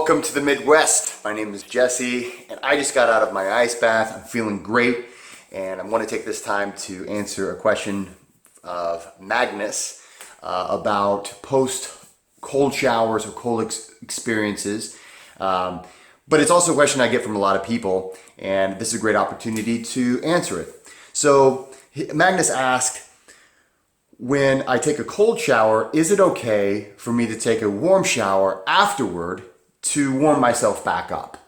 Welcome to the Midwest. My name is Jesse, and I just got out of my ice bath. I'm feeling great, and I want to take this time to answer a question of Magnus about post-cold showers or cold experiences. But it's also a question I get from a lot of people, and this is a great opportunity to answer it. So Magnus asked, when I take a cold shower, is it okay for me to take a warm shower afterward to warm myself back up?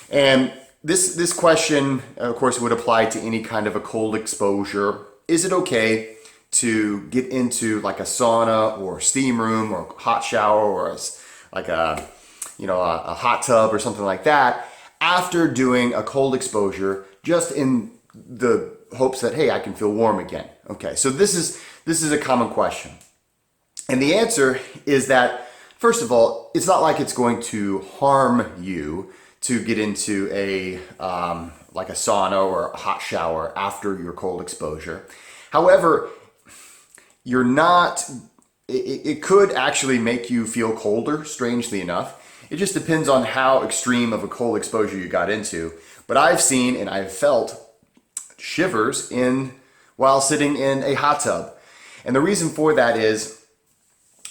And this question, of course, would apply to any kind of a cold exposure. Is it okay to get into like a sauna or steam room or hot shower or a hot tub or something like that after doing a cold exposure, just in the hopes that, hey, I can feel warm again? Okay, so this is a common question. And the answer is that, first of all, it's not like it's going to harm you to get into a sauna or a hot shower after your cold exposure. However, it could actually make you feel colder, strangely enough. It just depends on how extreme of a cold exposure you got into. But I've seen and I've felt shivers while sitting in a hot tub. And the reason for that is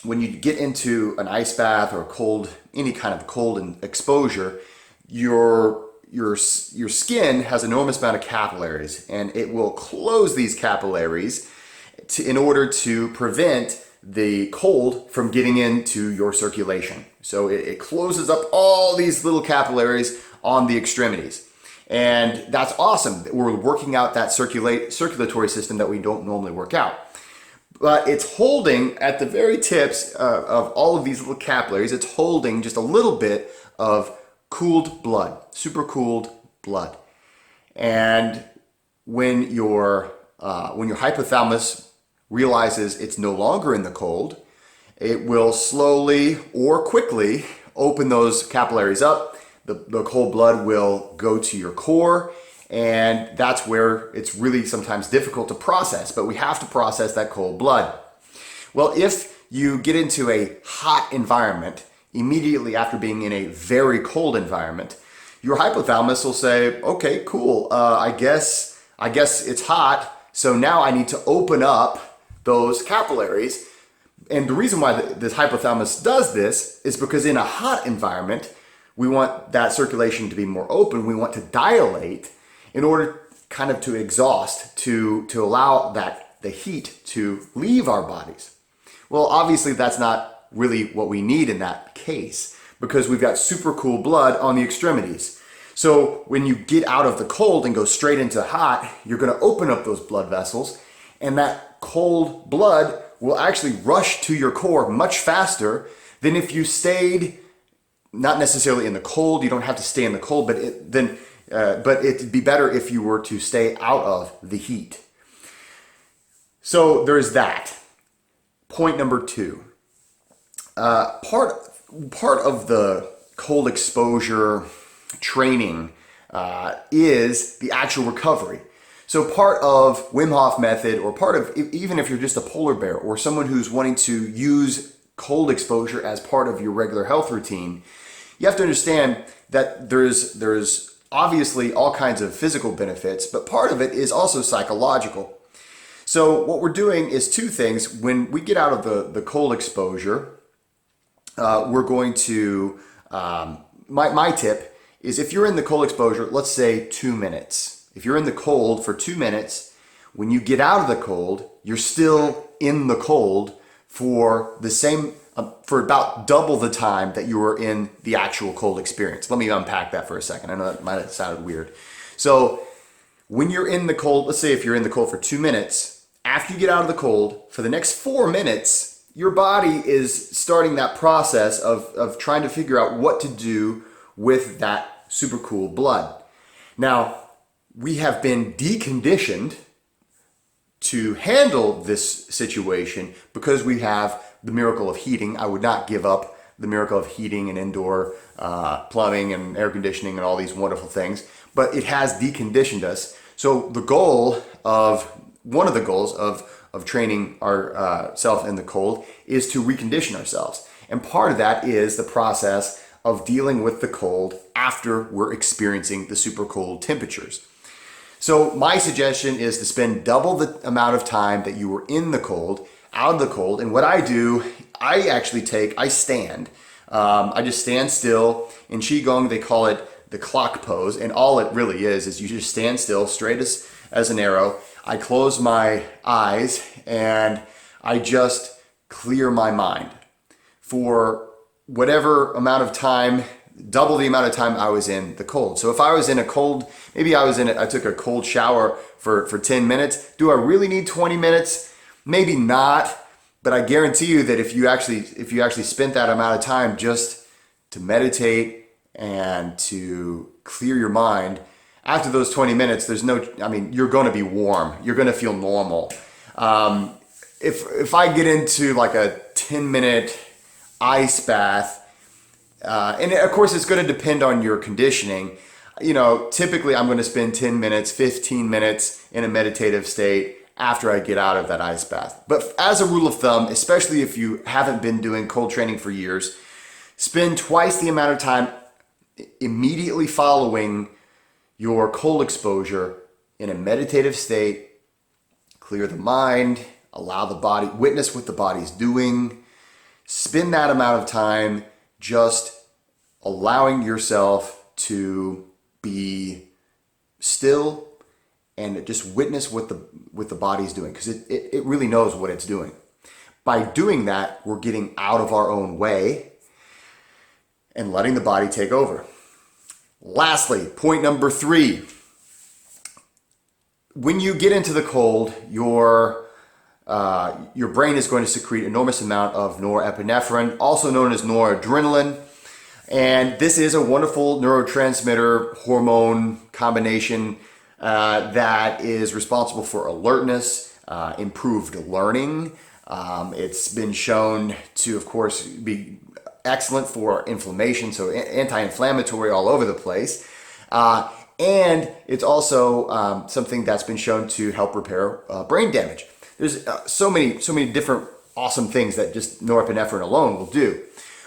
when you get into an ice bath or any kind of cold exposure, your skin has an enormous amount of capillaries, and it will close these capillaries in order to prevent the cold from getting into your circulation. So it closes up all these little capillaries on the extremities. And that's awesome. We're working out that circulatory system that we don't normally work out. But it's holding at the very tips of all of these little capillaries, it's holding just a little bit of cooled blood, super cooled blood. And when your hypothalamus realizes it's no longer in the cold, it will slowly or quickly open those capillaries up. The cold blood will go to your core, and that's where it's really sometimes difficult to process, but we have to process that cold blood. Well, if you get into a hot environment immediately after being in a very cold environment, your hypothalamus will say, okay, cool, I guess it's hot, so now I need to open up those capillaries. And the reason why this hypothalamus does this is because in a hot environment, we want that circulation to be more open. We want to dilate in order kind of to exhaust, to allow the heat to leave our bodies. Well, obviously that's not really what we need in that case, because we've got super cool blood on the extremities. So when you get out of the cold and go straight into hot, you're going to open up those blood vessels, and that cold blood will actually rush to your core much faster than if you stayed, not necessarily in the cold. You don't have to stay in the cold, but it'd be better if you were to stay out of the heat. So there's that. Point number 2. Part of the cold exposure training is the actual recovery. So part of Wim Hof method, or part of, even if you're just a polar bear or someone who's wanting to use cold exposure as part of your regular health routine, you have to understand that there's obviously all kinds of physical benefits, but part of it is also psychological. So what we're doing is 2 things. When we get out of the cold exposure, we're going to, my tip is, if you're in the cold exposure, let's say 2 minutes. If you're in the cold for 2 minutes, when you get out of the cold, you're still in the cold for about double the time that you were in the actual cold experience. Let me unpack that for a second. I know that might have sounded weird. So when you're in the cold, let's say if you're in the cold for 2 minutes, after you get out of the cold, for the next 4 minutes, your body is starting that process of trying to figure out what to do with that super cool blood. Now, we have been deconditioned to handle this situation because we have the miracle of heating. I would not give up the miracle of heating and indoor plumbing and air conditioning and all these wonderful things, but it has deconditioned us. So one of the goals of training ourselves in the cold is to recondition ourselves. And part of that is the process of dealing with the cold after we're experiencing the super cold temperatures. So my suggestion is to spend double the amount of time that you were in the cold, out of the cold. And what I do, I stand. I just stand still. In Qigong, they call it the clock pose. And all it really is you just stand still, straight as an arrow. I close my eyes and I just clear my mind for whatever amount of time, double the amount of time I was in the cold. So if I was in a cold, maybe I took a cold shower for 10 minutes. Do I really need 20 minutes? Maybe not, but I guarantee you that if you actually spent that amount of time just to meditate and to clear your mind, after those 20 minutes, you're going to be warm. You're going to feel normal. If I get into like a 10-minute ice bath, and of course it's going to depend on your conditioning. Typically I'm going to spend 10 minutes, 15 minutes in a meditative state after I get out of that ice bath. But as a rule of thumb, especially if you haven't been doing cold training for years, spend twice the amount of time immediately following your cold exposure in a meditative state. Clear the mind, allow the body, witness what the body's doing. Spend that amount of time just allowing yourself to be still and just witness what the body's doing, because it really knows what it's doing. By doing that, we're getting out of our own way and letting the body take over. Lastly, point number 3. When you get into the cold, your brain is going to secrete enormous amount of norepinephrine, also known as noradrenaline. And this is a wonderful neurotransmitter hormone combination that is responsible for alertness, improved learning. It's been shown to, of course, be excellent for inflammation, so anti-inflammatory all over the place. And it's also something that's been shown to help repair brain damage. There's so many different awesome things that just norepinephrine alone will do.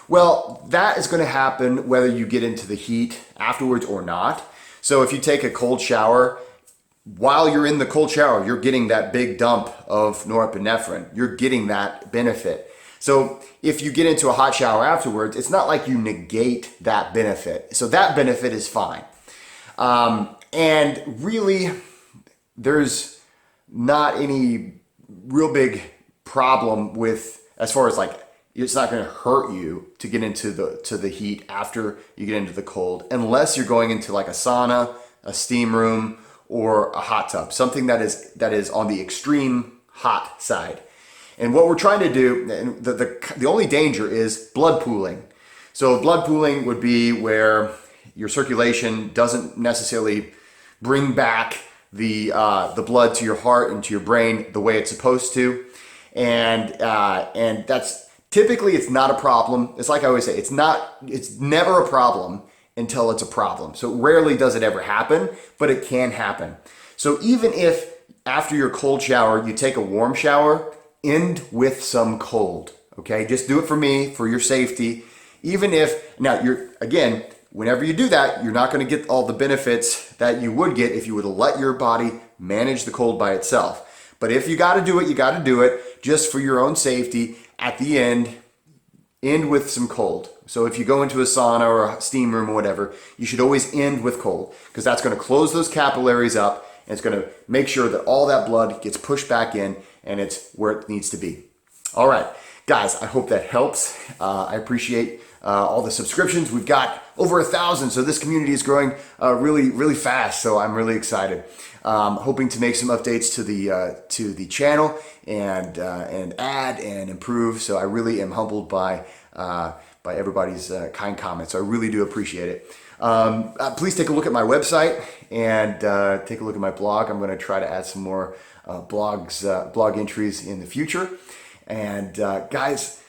Well, that is going to happen whether you get into the heat afterwards or not. So if you take a cold shower, while you're in the cold shower, you're getting that big dump of norepinephrine. You're getting that benefit. So if you get into a hot shower afterwards, it's not like you negate that benefit. So that benefit is fine. And really, there's not any real big problem with, as far as like, it's not going to hurt you to get into the heat after you get into the cold, unless you're going into like a sauna, a steam room, or a hot tub, something that is on the extreme hot side. And what we're trying to do, and the only danger is blood pooling. So blood pooling would be where your circulation doesn't necessarily bring back the blood to your heart and to your brain the way it's supposed to, and that's typically, it's not a problem. It's like I always say, it's never a problem until it's a problem. So rarely does it ever happen, but it can happen. So even if after your cold shower you take a warm shower, end with some cold. Okay, just do it for me, for your safety. Even if now whenever you do that, you're not going to get all the benefits that you would get if you would have let your body manage the cold by itself. But if you got to do it, you got to do it just for your own safety. At the end with some cold. So if you go into a sauna or a steam room or whatever, you should always end with cold, because that's going to close those capillaries up and it's going to make sure that all that blood gets pushed back in and it's where it needs to be. All right, guys, I hope that helps. I appreciate all the subscriptions. We've got over 1,000, so this community is growing really, really fast. So I'm really excited. Hoping to make some updates to the channel and add and improve. So I really am humbled by everybody's kind comments. So I really do appreciate it. Please take a look at my website and take a look at my blog. I'm going to try to add some more blog entries in the future. And guys,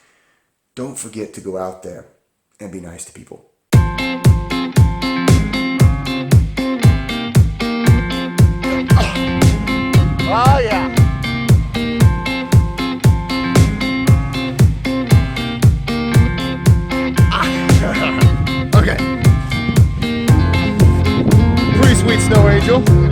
don't forget to go out there and be nice to people. Oh yeah. Okay. Pretty sweet snow angel.